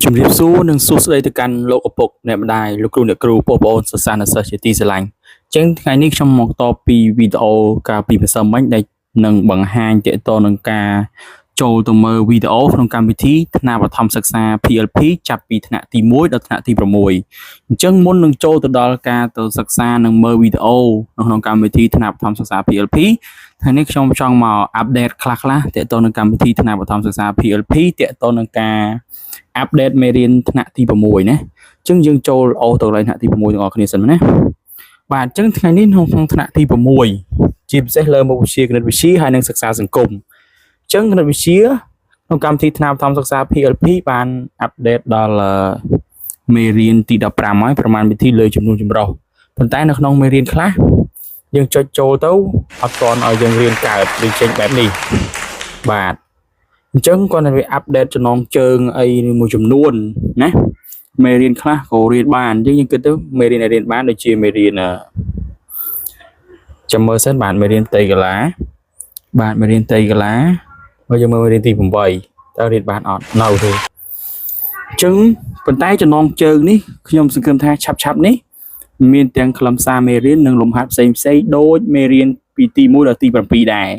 ជំរាបសួរនិងសួស្តីទៅកាន់លោកឪពុកអ្នកម្ដាយលោកគ្រូអ្នកគ្រូបងប្អូនសិស្សានុសិស្សជាទីស្រឡាញ់អញ្ចឹងថ្ងៃនេះខ្ញុំមកតបពីវីដេអូកាលពីម្សិលមិញដែលនឹងបង្ហាញទាក់ទងនឹងការចូលទៅមើលវីដេអូក្នុងកម្មវិធីថ្នាក់បឋមសិក្សា PLP ចាប់ពីថ្នាក់ទី1ដល់ថ្នាក់ទី6អញ្ចឹងមុននឹងចូលទៅដល់ការទៅសិក្សានិងមើលវីដេអូនៅក្នុងកម្មវិធីថ្នាក់បឋមសិក្សា PLP ថ្ងៃនេះខ្ញុំចង់មកអាប់ដេតខ្លះៗទាក់ទងនឹងកម្មវិធីថ្នាក់បឋមសិក្សា PLP ទាក់ទងនឹងការអាប់ដេតមេរៀនថ្នាក់ទី6ណាអញ្ចឹងយើងចូលអូទៅកន្លែងថ្នាក់ទី6ទាំងអស់គ្នាសិនណាបាទអញ្ចឹងថ្ងៃនេះក្នុងថ្នាក់ទី6ជាពិសេសលើមុខវិជ្ជាគណិតវិទ្យាហើយនិងសិក្សាសង្គមអញ្ចឹងគណិតវិទ្យាក្នុងកម្មវិធីថ្នាក់បឋមសិក្សា PLP បានអាប់ដេតដល់មេរៀនទី15ហើយប្រមាណវិធីលើចំនួនចម្រុះប៉ុន្តែនៅក្នុងមេរៀនខ្លះយើងចុចចូលទៅអត់ទាន់ឲ្យយើងរៀនកើតឬចេញបែបនេះបាទអញ្ចឹងគាត់នឹងវាអាប់ដេតចំណងជើងអីមួយចំនួនណាមេរៀនខ្លះក៏រៀនបានអញ្ចឹងយើងគិតទៅមេរៀនដែលរៀនបានដូចជាមេរៀនចាំមើលសិនបាទមេរៀនតេយ្យកីឡាបាទមេរៀនតេយ្យកីឡាមកយើងមើលមេរៀនទី8តើរៀនបានអត់នៅទេអញ្ចឹងប៉ុន្តែចំណងជើងនេះខ្ញុំសង្ឃឹមថាឆាប់នេះមានទាំងខ្លឹមសារមេរៀននិងលំហាត់ផ្សេងដូចមេរៀនពីទី1ដល់ទី7ដែរ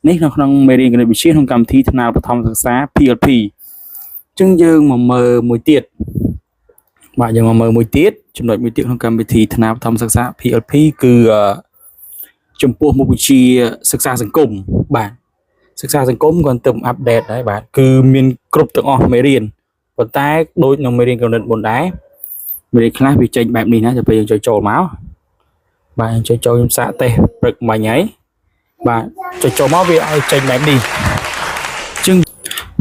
នេះនៅក្នុងមេរៀនគណិតវិទ្យាក្នុងកម្មវិធីថ្នាក់បឋមសិក្សា PLP អញ្ចឹងយើងមកមើលមួយទៀតបាទយើងមកមើលមួយទៀតចំណុចមួយទៀតក្នុងកម្មវិធីថ្នាក់បឋមសិក្សា PLP គឺចំពោះមុខវិជ្ជាសិក្សាសង្គមបាទសិក្សាសង្គមគាត់ទៅអាប់ដេតហើយបាទគឺមានគ្រប់ទាំងអស់មេរៀនប៉ុន្តែដូចនៅមេរៀនគណិតមុនដែរមេរៀនខ្លះវាចេញបែបនេះណាទៅពេលយើងចូលមកបាទយើងចូលខ្ញុំសាកតេស្តព្រឹកមិញហើយបាទចូលមកវាឲ្យចេញបែបនេះអញ្ចឹង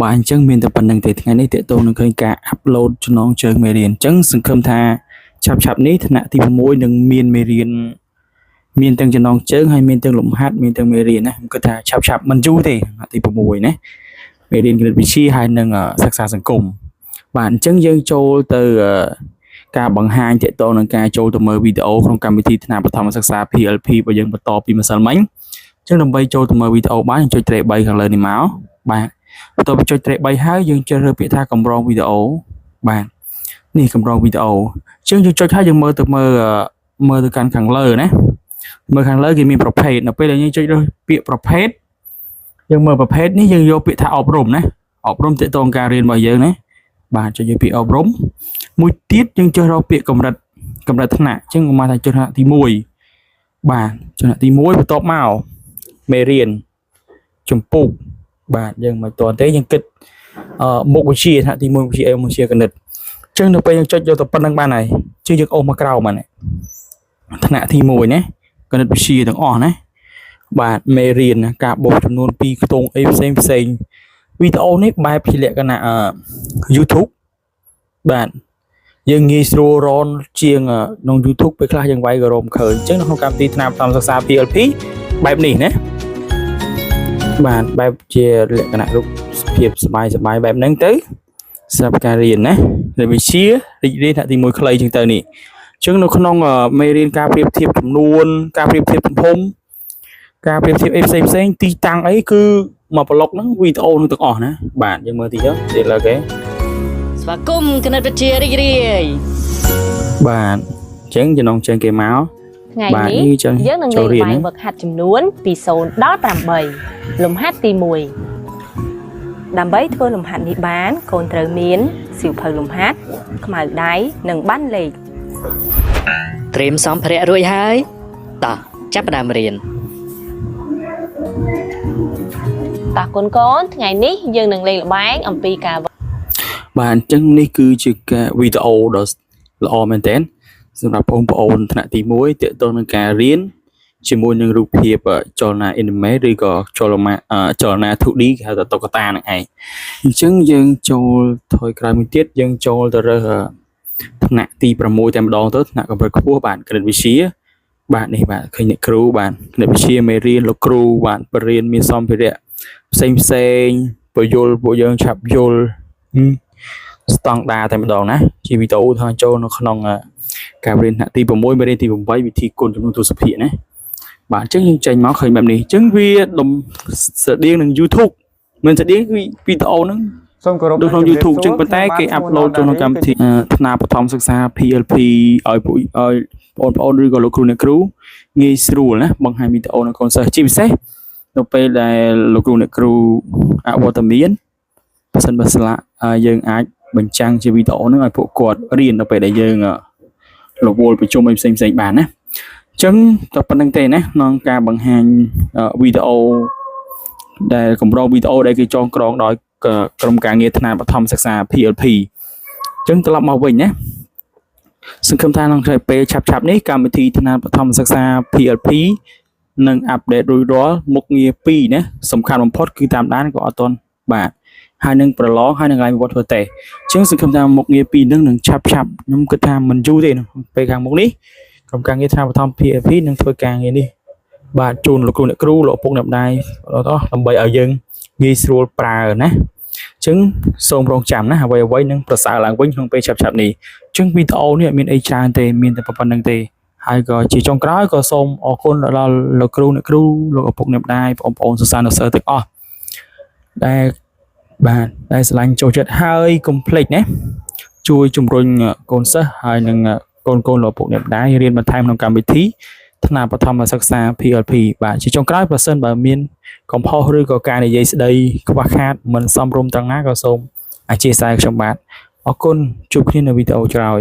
បាទអញ្ចឹងមានតែប៉ុណ្្នឹងទេថ្ងៃនេះតេតងនឹងឃើញការអាប់ឡូតចំណងជើងមេរៀនអញ្ចឹងសង្ឃឹមថាឆាប់នេះថ្នាក់ទី6នឹងមានមេរៀនមានទាំងចំណងជើងហើយមានទាំងលំហាត់មានទាំងមេរៀនណាខ្ញុំគិតថាឆាប់មិនយូរទេថ្នាក់ទី6ណាមេរៀនគណិតវិទ្យាហើយនិងសិក្សាសង្គមបាទអញ្ចឹងយើងចូលទៅការបង្ហាញទាក់ទងនឹងការចូលទៅមើលវីដេអូក្នុងកម្មវិធីថ្នាក់បឋមសិក្សា PLP របស់យើងបន្តពីម្សិលមិញអញ្ចឹងដើម្បីចូលទៅមើលវីដេអូបានចុចត្រេក3ខាងលើនេះមកបាទបន្ទាប់ពីចុចត្រេក3ហើយយើងជ្រើសរើសពាក្យថាកម្រងវីដេអូបាទនេះកម្រងវីដេអូអញ្ចឹងយើងចុចហើយយើងមើលទៅកាន់ខាងលើណាមើលខាងលើគេមានប្រភេទនៅពេលដែលយើងចុចរើសពាក្យប្រភេទយើងមើលប្រភេទនេះយើងយកពាក្យថាអប់រំណាអប់រំទាក់ទងការរៀនរបស់យើងណាបាទចុចយកពាក្យអប់រំមួយទៀតយើងចុចរកពាក្យកម្រិតថ្នាក់អញ្ចឹងមកថាចុចថ្នាក់ទី1បាទចុចថ្នាក់ទី1បន្ទាប់មកមេរៀនចម្ពោះបាទយើងមិនទាន់ទេយើងគិតមុខវិជ្ជាថ្នាក់ទី1វិជ្ជាគណិតអញ្ចឹងនៅពេលយើងចុចយកទៅប៉ុណ្្នឹងបានហើយជឿយើងអូសមកក្រោមហ្នឹងថ្នាក់ទី1ណាគណិតវិទ្យាទាំងអស់ណាបាទមេរៀនការបូកចំនួន2ខ្ទង់អីផ្សេងវីដេអូនេះបែបជាលក្ខណៈYouTube បាទយើងងាយស្រួលរនជាងក្នុង YouTube ពេលខ្លះយើងវាយក៏រមឃើញអញ្ចឹងនៅក្នុងកម្មវិធីថ្នាក់បឋមសិក្សា PLP បែបនេះណាបាទបែបជាលក្ខណៈរូបភាពសบายបែបហ្នឹងទៅសម្រាប់ការរៀនណាវិទ្យារីករាយថ្នាក់ទី1ខ្លីជាងទៅនេះអញ្ចឹងនៅក្នុងមេរៀនការប្រៀបធៀបចំនួនការប្រៀបធៀបទំហំការប្រៀបធៀបអីផ្សេងទីតាំងអីគឺមកប្លុកហ្នឹងវីដេអូនឹងទាំងអស់ណាបាទយើងមើលទីចុះទៀតលើគេស្វាគមន៍គណិតវិទ្យារីករាយបាទអញ្ចឹងចំណងជើងគេមកថ្ងៃនេះយើងនឹងលេងវឹកហាត់ចំនួនពី0ដល់8លំហាត់ទី1ដើម្បីធ្វើលំហាត់នេះបានកូនត្រូវមានសៀវភៅលំហាត់ខ្មៅដៃនិងប័ណ្ណលេខត្រៀមសម្ភារៈរួចហើយតោះចាប់ផ្ដើមរៀនតោះកូនថ្ងៃនេះយើងនឹងលេងល្បែងអំពីការបាទអញ្ចឹងនេះគឺជាការវីដេអូដ៏ល្អមែនទែនសម្រាប់បងប្អូនថ្នាក់ទី1ទាក់ទងនឹងការរៀនជាមួយនឹងរូបភាពចលនា anime ឬក៏ចលនា 2D គេហៅថាតុក្កតានឹងឯងអញ្ចឹងយើងចូលថយក្រោយមួយទៀតយើងចូលទៅរើសថ្នាក់ទី6តែម្ដងទៅថ្នាក់កម្រិតខ្ពស់បាទគណិតវិទ្យាបាទនេះបាទឃើញអ្នកគ្រូបាទគណិតវិទ្យាមេរៀនលោកគ្រូបាទបរិញ្ញាមានសម្ភារៈផ្សេងពយល់ពួកយើងឆាប់យល់ស្តង់ដារតែម្ដងណាជាវីដេអូថាចូលនៅក្នុងការរៀនថ្នាក់ទី6មេរៀនទី8វិធីគុណចំនួនទស្សភាគណាបាទអញ្ចឹងយើងចេញមកឃើញបែបនេះអញ្ចឹងវាស្រដៀងនឹង YouTube មិនស្រដៀងគឺវីដេអូហ្នឹង ដូចក្នុង YouTube ចឹងប៉ុន្តែគេ upload ចូលក្នុងកម្មវិធីថ្នាបឋមសិក្សា PLP ឲ្យបងប្អូនឬក៏លោកគ្រូអ្នកគ្រូងាយស្រួលណាបង្ហាញវីដេអូនៅកូនសិស្សជាពិសេសនៅពេលដែលលោកគ្រូអ្នកគ្រូអវត្តមានបើសិនបើស្លាកយើងអាចបញ្ចាំងជាវីដេអូហ្នឹងឲ្យពួកគាត់រៀននៅពេលដែលយើងរវល់ប្រជុំផ្សេងបានណាអញ្ចឹងតែប៉ុណ្្នឹងទេណាក្នុងការបង្ហាញវីដេអូដែលកម្រងវីដេអូដែលគេចងក្រងដោយក្រុមការងារថ្នាក់បឋមសិក្សា PLP អញ្ចឹងត្រឡប់មកវិញណាសង្ឃឹមថាក្នុងពេលឆាប់នេះកម្មវិធីថ្នាក់បឋមសិក្សា PLP នឹងអាប់ដេតរួចរាល់មុខងារ2ណាសំខាន់បំផុតគឺតាមដានក៏អត់ទាន់បាទហើយនឹងប្រឡងហើយនឹងឡើងវិវត្តធ្វើតេស្តអញ្ចឹងសង្ឃឹមថាមុខងារ2នឹងឆាប់ខ្ញុំគិតថាមិនយូរទេពេលខាងមុខនេះក្រុមការងារថ្នាក់បឋម PLP នឹងធ្វើការងារនេះបាទជូនលោកគ្រូអ្នកគ្រូលោកឪពុកម្ដាយដើម្បីឲ្យយើងងាយស្រួលប្រើណាអញ្ចឹងសូមរងចាំណាអ្វីនឹងប្រសើរឡើងវិញក្នុងពេលឆាប់នេះអញ្ចឹងវីដេអូនេះអត់មានអីច្រើនទេមានតែប៉ុណ្្នឹងទេហើយក៏ជាចុងក្រោយក៏សូមអរគុណដល់លោកគ្រូអ្នកគ្រូលោកឪពុកម្ដាយបងប្អូនសិស្សានុសិស្សទាំងអស់ដែលស្រឡាញ់ចូលចិត្តហើយកុំភ្លេចណាជួយជំរុញកូនសិស្សហើយនឹងកូនលោកឪពុកម្ដាយរៀនបន្ថែមក្នុងកម្មវិធីថ្នាក់បឋមសិក្សា PLP បាទជាចុងក្រោយប្រសិនបើមានកំហុសឬក៏ការនិយាយស្ដីខ្វះខាតមិនសមរម្យត្រង់ណាក៏សូមអធិស្ឋានខ្ញុំបាទអរគុណជួបគ្នានៅវីដេអូក្រោយ